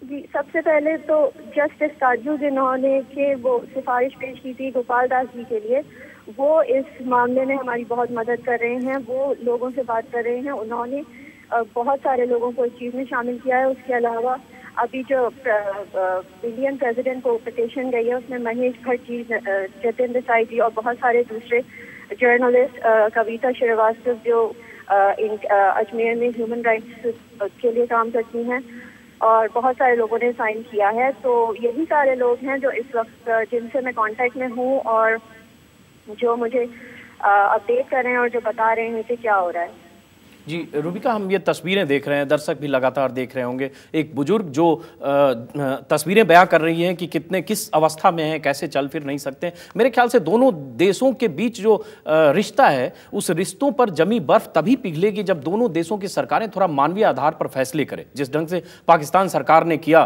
जी, सबसे पहले तो जस्टिस काजू जिन्होंने कि वो सिफारिश पेश की थी गोपाल दास जी के लिए, वो इस मामले में हमारी बहुत मदद कर रहे हैं। वो लोगों से बात कर रहे हैं। उन्होंने बहुत सारे लोगों को इस चीज़ में शामिल किया है। उसके अलावा अभी जो इंडियन प्रेसिडेंट को पिटीशन गई है, उसमें महेश भट्ट जी, जतिन देसाई जी और बहुत सारे दूसरे जर्नलिस्ट, कविता श्रीवास्तव जो अजमेर में ह्यूमन राइट्स के लिए काम करती हैं, और बहुत सारे लोगों ने साइन किया है। तो यही सारे लोग हैं जो इस वक्त जिनसे मैं कांटेक्ट में हूँ और जो मुझे अपडेट कर रहे हैं और जो बता रहे हैं कि क्या हो रहा है। जी रूबिका, हम ये तस्वीरें देख रहे हैं, दर्शक भी लगातार देख रहे होंगे, एक बुजुर्ग जो तस्वीरें बयां कर रही हैं कि किस अवस्था में हैं, कैसे चल फिर नहीं सकते। मेरे ख्याल से दोनों देशों के बीच जो रिश्ता है, उस रिश्तों पर जमी बर्फ तभी पिघलेगी जब दोनों देशों की सरकारें थोड़ा मानवीय आधार पर फैसले करें। जिस ढंग से पाकिस्तान सरकार ने किया,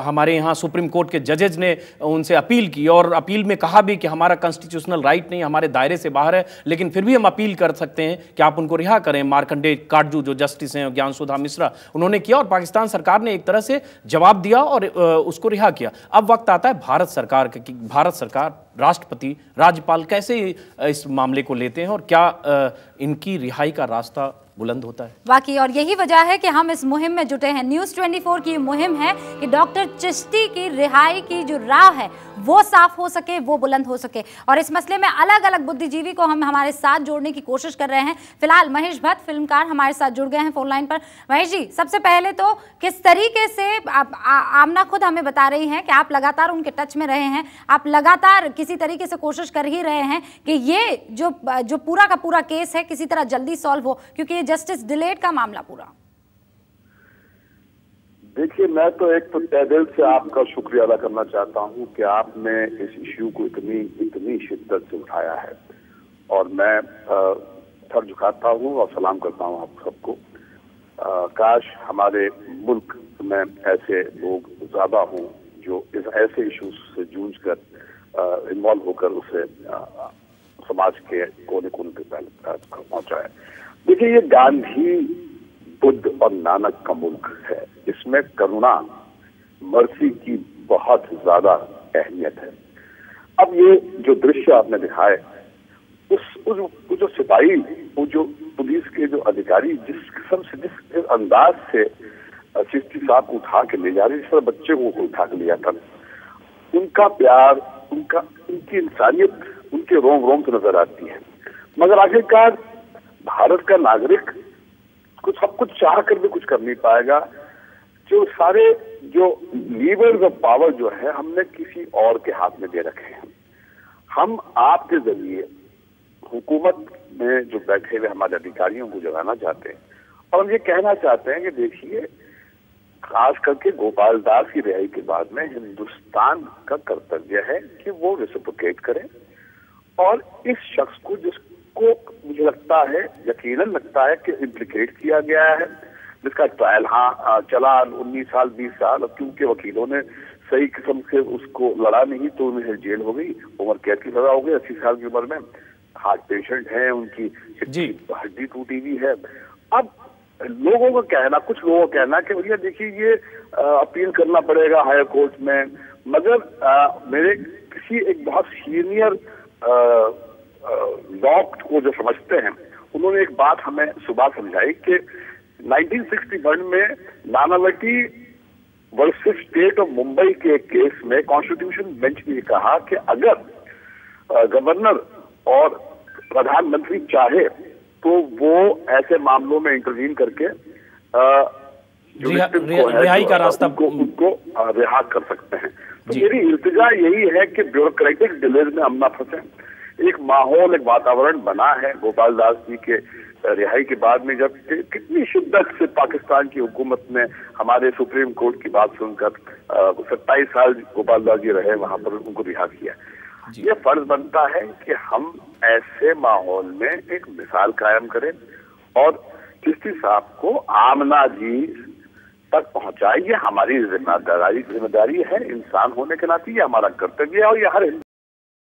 हमारे यहाँ सुप्रीम कोर्ट के जजेज ने उनसे अपील की और अपील में कहा भी कि हमारा कॉन्स्टिट्यूशनल राइट नहीं, हमारे दायरे से बाहर है, लेकिन फिर भी हम अपील कर सकते हैं कि आप उनको रिहा करें। मार्कंडे काटजू जो जस्टिस हैं, ज्ञानसुधा मिश्रा, उन्होंने किया और पाकिस्तान सरकार ने एक तरह से जवाब दिया और उसको रिहा किया। अब वक्त आता है भारत सरकार का कि भारत सरकार, राष्ट्रपति, राज्यपाल कैसे इस मामले को लेते हैं और क्या इनकी रिहाई का रास्ता बुलंद होता है। वाकई, और यही वजह है कि हम इस मुहिम में जुटे हैं। न्यूज़ 24 की मुहिम है कि डॉक्टर चिश्ती की रिहाई की जो राह है वो साफ हो सके, वो बुलंद हो सके, और इस मसले में अलग अलग बुद्धिजीवी को हम हमारे साथ जोड़ने की कोशिश कर रहे हैं। फिलहाल महेश भट्ट फिल्मकार हमारे साथ जुड़ गए हैं फोन लाइन पर। महेश जी, सबसे पहले तो किस तरीके से आमना खुद हमें बता रही हैं कि आप लगातार उनके टच में रहे हैं, आप लगातार किसी तरीके से कोशिश कर ही रहे हैं कि ये जो पूरा का पूरा केस है किसी तरह जल्दी सॉल्व हो, क्योंकि ये जस्टिस डिलेड का मामला पूरा। देखिए, मैं तो एक तो तहे दिल से आपका शुक्रिया अदा करना चाहता हूं कि आपने इस इश्यू को इतनी शिद्दत से उठाया है, और मैं सर झुकाता हूं और सलाम करता हूं आप सबको। काश हमारे मुल्क में ऐसे लोग ज्यादा हों जो इस ऐसे इश्यूज से जूझ कर इन्वॉल्व होकर उसे समाज के कोने कोने तक पहुंचाए। देखिए, ये गांधी, बुद्ध और नानक का मुल्क है। इसमें करुणा, मर्सी की बहुत ज्यादा अहमियत है। अब ये जो दृश्य आपने दिखाए, उस जो सिपाही, वो जो पुलिस के जो अधिकारी जिस किस्म से, जिस अंदाज से चिश्ती साहब को उठा के ले जा रहे, जिस तरह बच्चे को उठा के लिया था, उनका प्यार, उनकी इंसानियत उनके रोम रोम से नजर आती है। मगर आखिरकार भारत का नागरिक सब कुछ चाह कर भी कुछ कर नहीं पाएगा। जो सारे जो लीवर्स ऑफ पावर जो है, हमने किसी और के हाथ में दे रखे हैं। हम आपके जरिए हुकूमत में जो बैठे हुए हमारे अधिकारियों को जगाना चाहते हैं, और हम ये कहना चाहते हैं कि देखिए, खास करके गोपाल दास की रिहाई के बाद में हिंदुस्तान का कर्तव्य है कि वो रेसिप्रोकेट करे, और इस शख्स को, जिसको मुझे लगता है, यकीनन लगता है कि इम्प्लीकेट किया गया है, जिसका ट्रायल चला 19 साल 20 साल, क्योंकि वकीलों ने सही किस्म से उसको लड़ा नहीं तो उन्हें जेल हो गई, उम्र कैद की सजा हो गई 80 साल की उम्र में। हार्ट पेशेंट है, उनकी हड्डी टूटी हुई है। अब लोगों का कहना, कुछ लोगों का कहना कि भैया देखिए, ये अपील करना पड़ेगा हायर कोर्ट में, मगर मेरे किसी एक बहुत सीनियर लॉ को जो समझते हैं, उन्होंने एक बात हमें सुबह समझाई कि 1961 में Nanavati versus state of Mumbai के एक केस में कॉन्स्टिट्यूशन बेंच ने कहा कि अगर गवर्नर और प्रधानमंत्री चाहे तो वो ऐसे मामलों में इंटरवीन करके रिहाई का रास्ता उनको रिहा कर सकते हैं। तो मेरी इल्तिजा यही है कि ब्यूरोक्रेटिक डिलेज में हम ना फंसे। एक माहौल, एक वातावरण बना है गोपाल दास जी के रिहाई के बाद में, जब कितनी शिद्दत से पाकिस्तान की हुकूमत ने हमारे सुप्रीम कोर्ट की बात सुनकर 27 साल गोपाल दास जी रहे, वहां पर उनको रिहा किया। ये फर्ज बनता है कि हम ऐसे माहौल में एक मिसाल कायम करें और चिश्ती साहब को आमना जी तक पहुंचाए। ये हमारी जिम्मेदारी है, इंसान होने के नाते ये हमारा कर्तव्य है, और ये हर